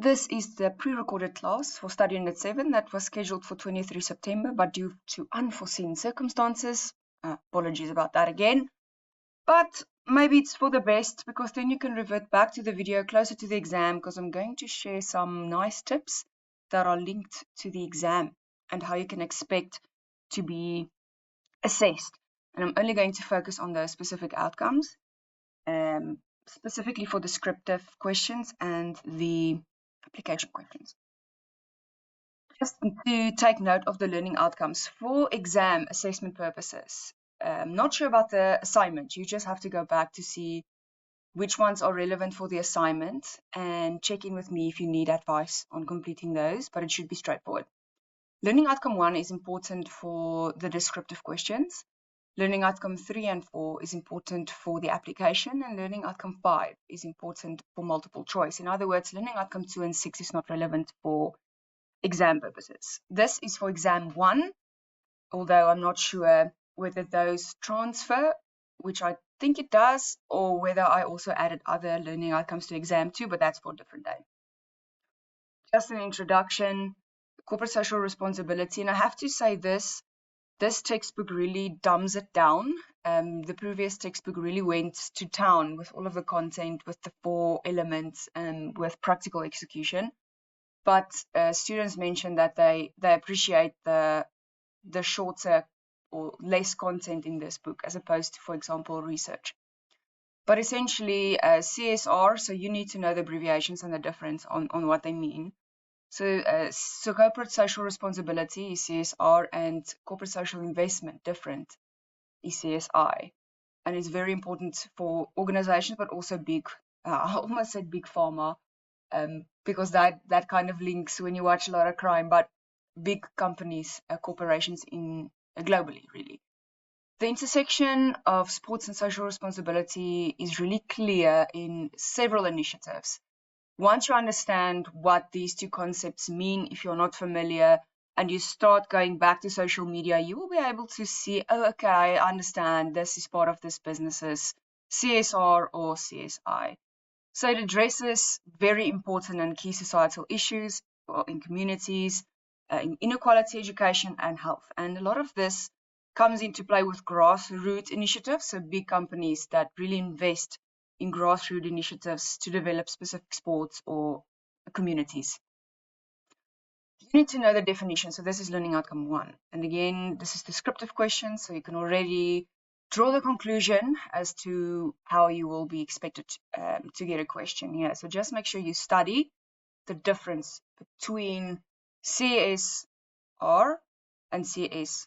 This is the pre-recorded class for Study Unit 7 that was scheduled for 23 September, but due to unforeseen circumstances, apologies about that again, but maybe it's for the best because then you can revert back to the video closer to the exam, because I'm going to share some nice tips that are linked to the exam and how you can expect to be assessed. And I'm only going to focus on those specific outcomes, specifically for descriptive questions and the application questions. Just to take note of the learning outcomes for exam assessment purposes. Not sure about the assignment. You just have to go back to see which ones are relevant for the assignment and check in with me if you need advice on completing those, but it should be straightforward. Learning outcome 1 is important for the descriptive questions. Learning outcome 3 and 4 is important for the application, and learning outcome 5 is important for multiple choice. In other words, learning outcome 2 and 6 is not relevant for exam purposes. This is for exam 1, although I'm not sure whether those transfer, which I think it does, or whether I also added other learning outcomes to exam 2, but that's for a different day. Just an introduction, corporate social responsibility, and I have to say this textbook really dumbs it down. The previous textbook really went to town with all of the content, with the 4 elements, and with practical execution. But students mentioned that they appreciate the shorter or less content in this book as opposed to, for example, research. But essentially, CSR, so you need to know the abbreviations and the difference on what they mean. So corporate social responsibility is CSR, and corporate social investment, different, is CSI. And it's very important for organizations, but also big, I almost said big pharma, because that kind of links when you watch a lot of crime, but big companies, corporations globally, really. The intersection of sports and social responsibility is really clear in several initiatives. Once you understand what these two concepts mean, if you're not familiar, and you start going back to social media, you will be able to see, oh, okay, I understand this is part of this business's CSR or CSI. So it addresses very important and key societal issues in communities, in inequality, education, and health. And a lot of this comes into play with grassroots initiatives, so big companies that really invest in grassroots initiatives to develop specific sports or communities. You need to know the definition. So this is learning outcome 1. And again, this is descriptive questions, so you can already draw the conclusion as to how you will be expected to get a question here. So just make sure you study the difference between CSR and CSI.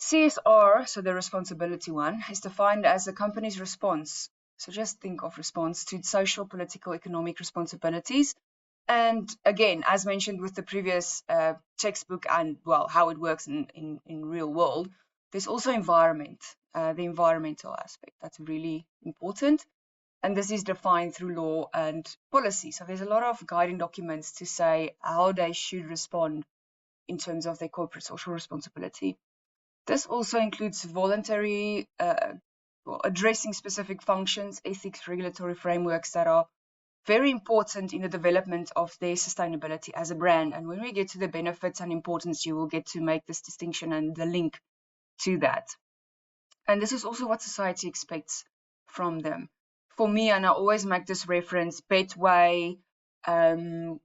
CSR, so the responsibility one, is defined as a company's response. So just think of response to social, political, economic responsibilities. And again, as mentioned with the previous textbook and, well, how it works in real world, there's also environment, the environmental aspect. That's really important. And this is defined through law and policy. So there's a lot of guiding documents to say how they should respond in terms of their corporate social responsibility. This also includes voluntary, addressing specific functions, ethics, regulatory frameworks that are very important in the development of their sustainability as a brand. And when we get to the benefits and importance, you will get to make this distinction and the link to that. And this is also what society expects from them. For me, and I always make this reference, Betway, there's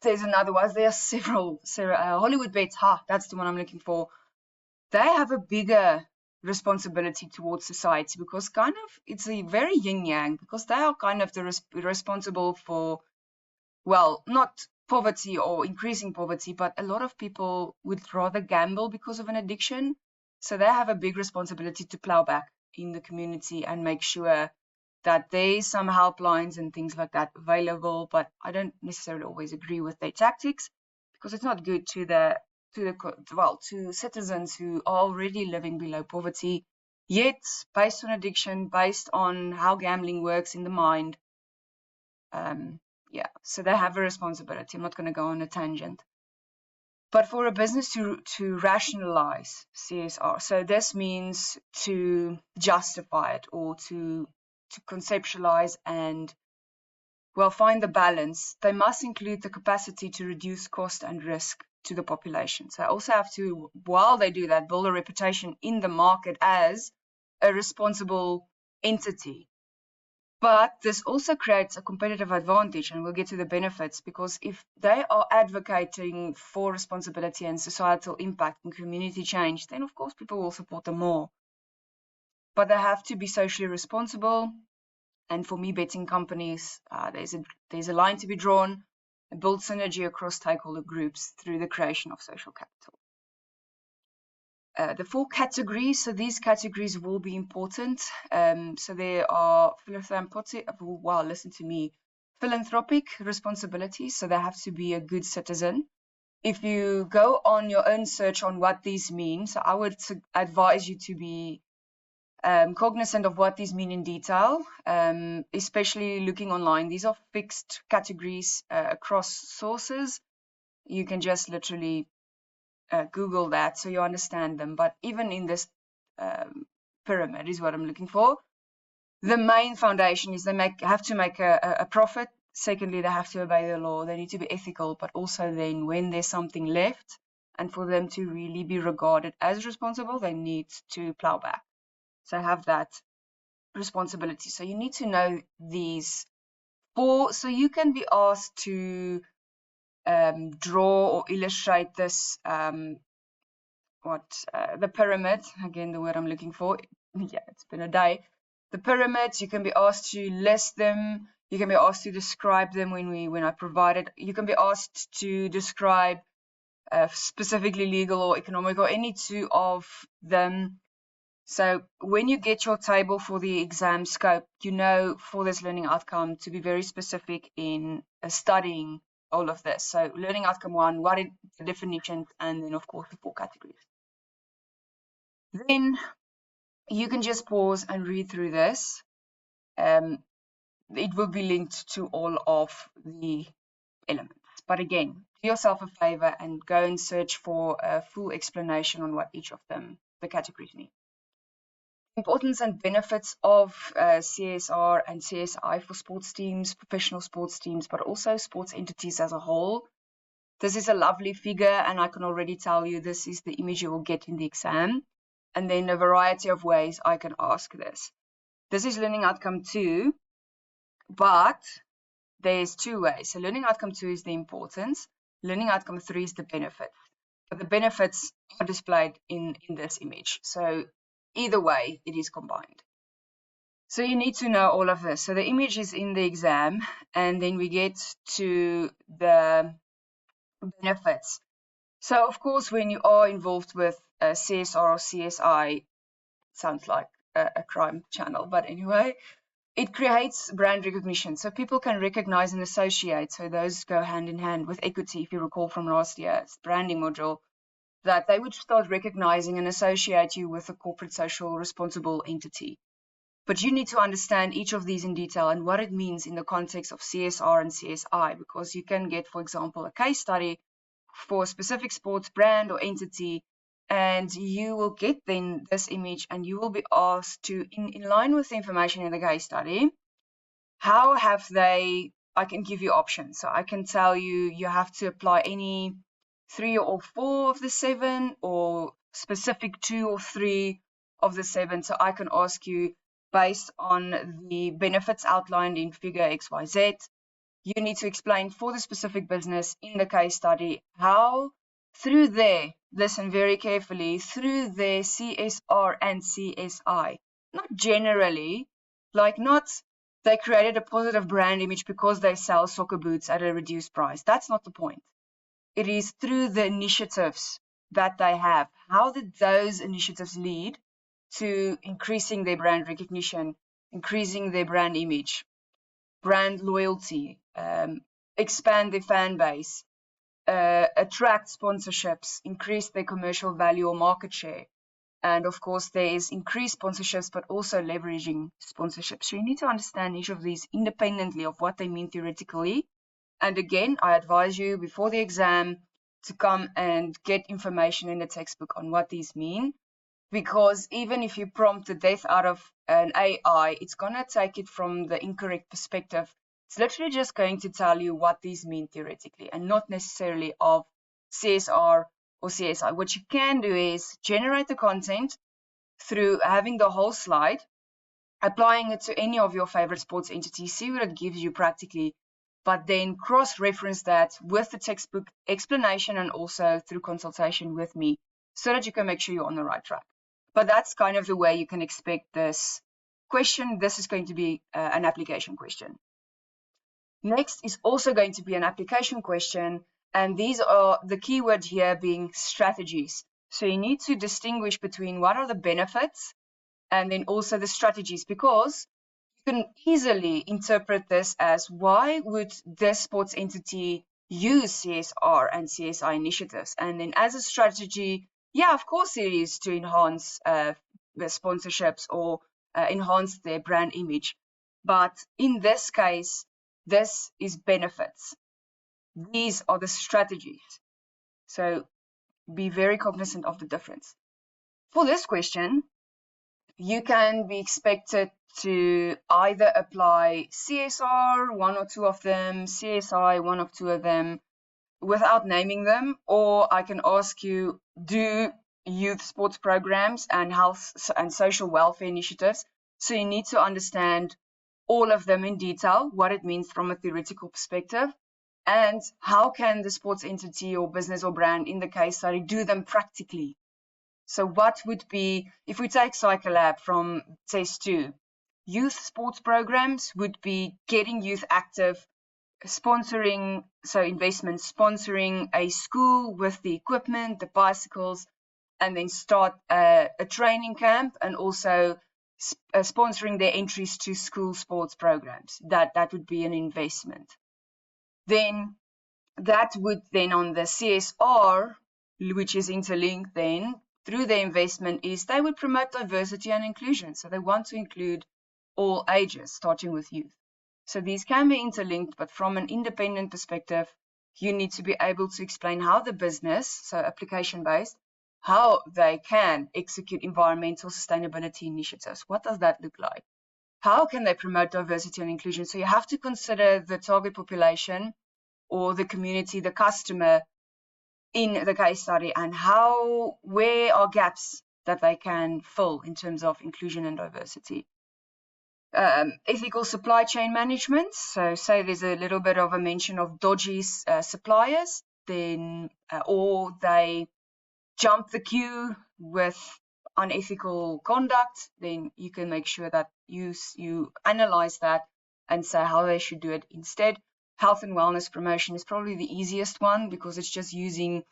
another one, there are several Hollywood Bets, that's the one I'm looking for. They have a bigger responsibility towards society because kind of it's a very yin-yang, because they are kind of the responsible for, well, not poverty or increasing poverty, but a lot of people would rather gamble because of an addiction. So they have a big responsibility to plow back in the community and make sure that there's some helplines and things like that available. But I don't necessarily always agree with their tactics, because it's not good to citizens who are already living below poverty, yet based on addiction, based on how gambling works in the mind. So they have a responsibility. I'm not going to go on a tangent. But for a business to rationalize CSR, so this means to justify it or to conceptualize and well, find the balance. They must include the capacity to reduce cost and risk to the population. So I also have to, while they do that, build a reputation in the market as a responsible entity. But this also creates a competitive advantage, and we'll get to the benefits, because if they are advocating for responsibility and societal impact and community change, then of course people will support them more. But they have to be socially responsible. And for me, betting companies, there's a line to be drawn and build synergy across stakeholder groups through the creation of social capital. The 4 categories, so these categories will be important. So there are philanthropic responsibilities, so they have to be a good citizen. If you go on your own search on what these mean, so I would advise you to be cognizant of what these mean in detail, especially looking online. These are fixed categories across sources. You can just literally Google that so you understand them. But even in this pyramid is what I'm looking for. The main foundation is they have to make a profit. Secondly, they have to obey the law. They need to be ethical, but also then when there's something left, and for them to really be regarded as responsible, they need to plow back. So have that responsibility. So you need to know these 4. So you can be asked to draw or illustrate this, the pyramid, again, the word I'm looking for. Yeah, it's been a day. The pyramids, you can be asked to list them. You can be asked to describe them when I provide it. You can be asked to describe specifically legal or economic or any 2 of them. So when you get your table for the exam scope, you know for this learning outcome to be very specific in studying all of this. So learning outcome 1, what is the definitions, and then of course the 4 categories. Then you can just pause and read through this. It will be linked to all of the elements. But again, do yourself a favor and go and search for a full explanation on what each of them, the categories, mean. Importance and benefits of CSR and CSI for sports teams, professional sports teams, but also sports entities as a whole. This is a lovely figure, and I can already tell you this is the image you will get in the exam. And then a variety of ways I can ask this. This is learning outcome 2, but there's 2 ways. So learning outcome 2 is the importance. Learning outcome 3 is the benefits. But the benefits are displayed in this image. So either way, it is combined. So you need to know all of this. So the image is in the exam, and then we get to the benefits. So of course, when you are involved with CSR or CSI, sounds like a crime channel, but anyway, it creates brand recognition. So people can recognize and associate. So those go hand in hand with equity, if you recall from last year's branding module, that they would start recognizing and associate you with a corporate social responsible entity. But you need to understand each of these in detail and what it means in the context of CSR and CSI, because you can get, for example, a case study for a specific sports brand or entity, and you will get then this image and you will be asked to, in line with the information in the case study, how have they, I can give you options. So I can tell you, you have to apply any 3 or 4 of the 7, or specific 2 or 3 of the 7. So I can ask you, based on the benefits outlined in figure XYZ, you need to explain for the specific business in the case study how through their, listen very carefully, through their CSR and CSI, not generally, like not they created a positive brand image because they sell soccer boots at a reduced price. That's not the point. It is through the initiatives that they have. How did those initiatives lead to increasing their brand recognition, increasing their brand image, brand loyalty, expand their fan base, attract sponsorships, increase their commercial value or market share. And of course, there is increased sponsorships, but also leveraging sponsorships. So you need to understand each of these independently of what they mean theoretically. And again, I advise you before the exam to come and get information in the textbook on what these mean. Because even if you prompt the death out of an AI, it's going to take it from the incorrect perspective. It's literally just going to tell you what these mean theoretically and not necessarily of CSR or CSI. What you can do is generate the content through having the whole slide, applying it to any of your favorite sports entities, see what it gives you practically, but then cross-reference that with the textbook explanation and also through consultation with me so that you can make sure you're on the right track. But that's kind of the way you can expect this question. This is going to be an application question. Next is also going to be an application question, and these are the keyword here being strategies. So you need to distinguish between what are the benefits and then also the strategies, because you can easily interpret this as why would this sports entity use CSR and CSI initiatives? And then as a strategy, yeah, of course it is to enhance the sponsorships or enhance their brand image. But in this case, this is benefits. These are the strategies. So be very cognizant of the difference. For this question, you can be expected to either apply CSR, one or two of them, CSI, one or two of them, without naming them, or I can ask you, do youth sports programs and health and social welfare initiatives. So you need to understand all of them in detail, what it means from a theoretical perspective, and how can the sports entity or business or brand in the case study do them practically. So what would be, if we take CycleLab from test 2, youth sports programs would be getting youth active, sponsoring, so investment, sponsoring a school with the equipment, the bicycles, and then start a training camp, and also sponsoring their entries to school sports programs. That would be an investment. Then that would then on the CSR, which is interlinked then, through their investment, is they would promote diversity and inclusion. So they want to include all ages, starting with youth. So these can be interlinked, but from an independent perspective, you need to be able to explain how the business, so application-based, how they can execute environmental sustainability initiatives. What does that look like? How can they promote diversity and inclusion? So you have to consider the target population or the community, the customer, in the case study, and where are gaps that they can fill in terms of inclusion and diversity. Ethical supply chain management. So say there's a little bit of a mention of dodgy suppliers, then or they jump the queue with unethical conduct, then you can make sure that you analyze that and say how they should do it instead. Health and wellness promotion is probably the easiest one because it's just using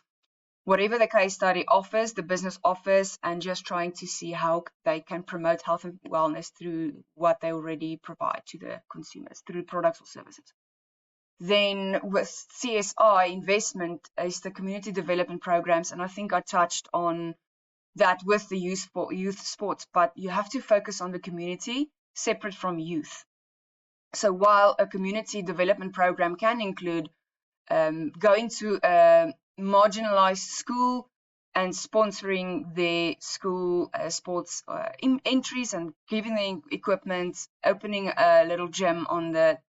whatever the case study offers, the business offers, and just trying to see how they can promote health and wellness through what they already provide to the consumers, through products or services. Then with CSI, investment is the community development programs, and I think I touched on that with the youth sports, but you have to focus on the community separate from youth. So while a community development program can include going to a marginalized school and sponsoring their school sports entries and giving them equipment, opening a little gym on the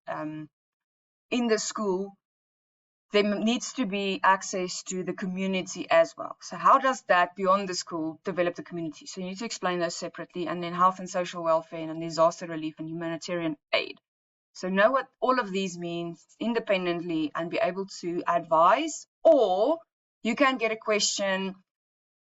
in the school, there needs to be access to the community as well. So how does that beyond the school develop the community? So you need to explain those separately, and then health and social welfare and disaster relief and humanitarian aid. So know what all of these means independently and be able to advise, or you can get a question,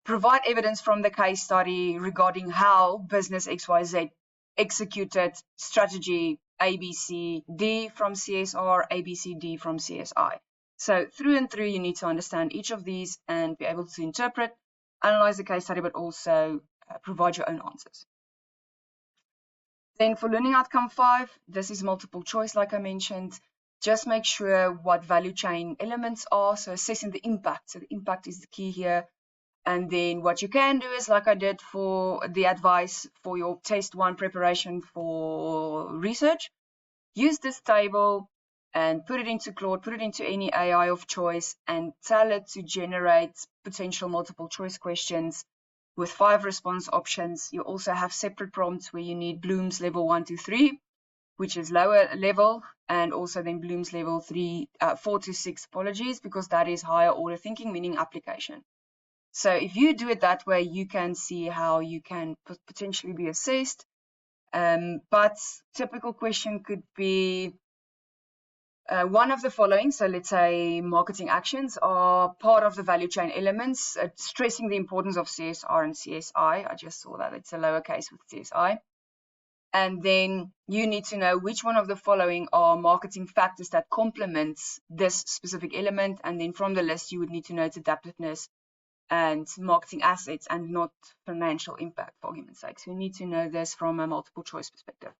provide evidence from the case study regarding how business XYZ executed strategy ABCD from CSR, ABCD from CSI. So through and through, you need to understand each of these and be able to interpret, analyze the case study, but also provide your own answers. Then for learning outcome 5, this is multiple choice, like I mentioned. Just make sure what value chain elements are, so assessing the impact. So the impact is the key here. And then what you can do is, like I did for the advice for your test 1 preparation for research, use this table and put it into Claude, put it into any AI of choice, and tell it to generate potential multiple choice questions with 5 response options. You also have separate prompts where you need Bloom's level 1 to 3. which is lower level, and also then Bloom's level 4 to 6, apologies, because that is higher order thinking, meaning application. So if you do it that way, you can see how you can potentially be assessed. But typical question could be one of the following. So let's say marketing actions are part of the value chain elements, stressing the importance of CSR and CSI. I just saw that it's a lowercase with CSI. And then you need to know which one of the following are marketing factors that complements this specific element. And then from the list, you would need to know its adaptiveness and marketing assets and not financial impact, for argument's sake. So you need to know this from a multiple choice perspective.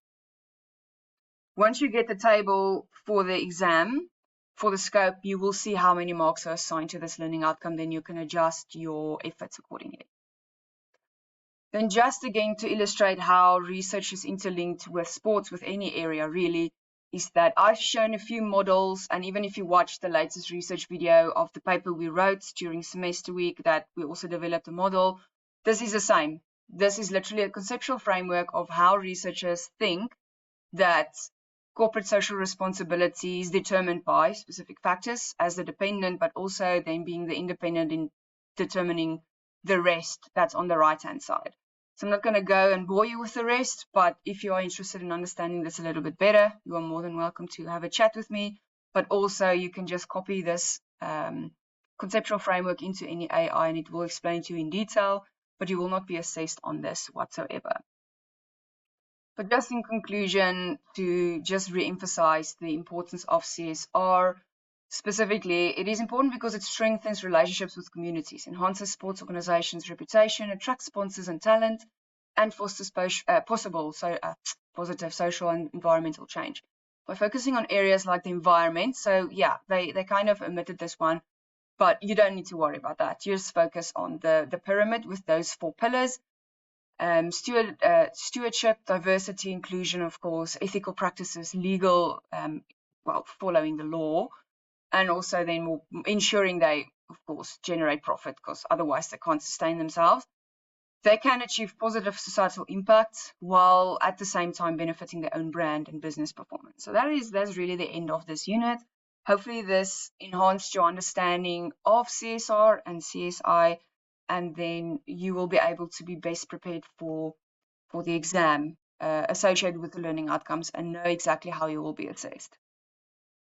Once you get the table for the exam, for the scope, you will see how many marks are assigned to this learning outcome. Then you can adjust your efforts accordingly. Then just again to illustrate how research is interlinked with sports, with any area really, is that I've shown a few models, and even if you watch the latest research video of the paper we wrote during semester week, that we also developed a model, this is the same. This is literally a conceptual framework of how researchers think that corporate social responsibility is determined by specific factors as the dependent, but also then being the independent in determining the rest that's on the right-hand side. So I'm not going to go and bore you with the rest, but if you are interested in understanding this a little bit better, you are more than welcome to have a chat with me. But also you can just copy this conceptual framework into any AI and it will explain to you in detail, but you will not be assessed on this whatsoever. But just in conclusion, to just re-emphasize the importance of CSR, specifically, it is important because it strengthens relationships with communities, enhances sports organizations' reputation, attracts sponsors and talent, and fosters positive social and environmental change. By focusing on areas like the environment, so yeah, they kind of omitted this one, but you don't need to worry about that. You just focus on the pyramid with those 4 pillars. Stewardship, diversity, inclusion, of course, ethical practices, legal, following the law, and also then ensuring they, of course, generate profit, because otherwise they can't sustain themselves. They can achieve positive societal impact while at the same time benefiting their own brand and business performance. So that's really the end of this unit. Hopefully this enhanced your understanding of CSR and CSI, and then you will be able to be best prepared for the exam associated with the learning outcomes and know exactly how you will be assessed.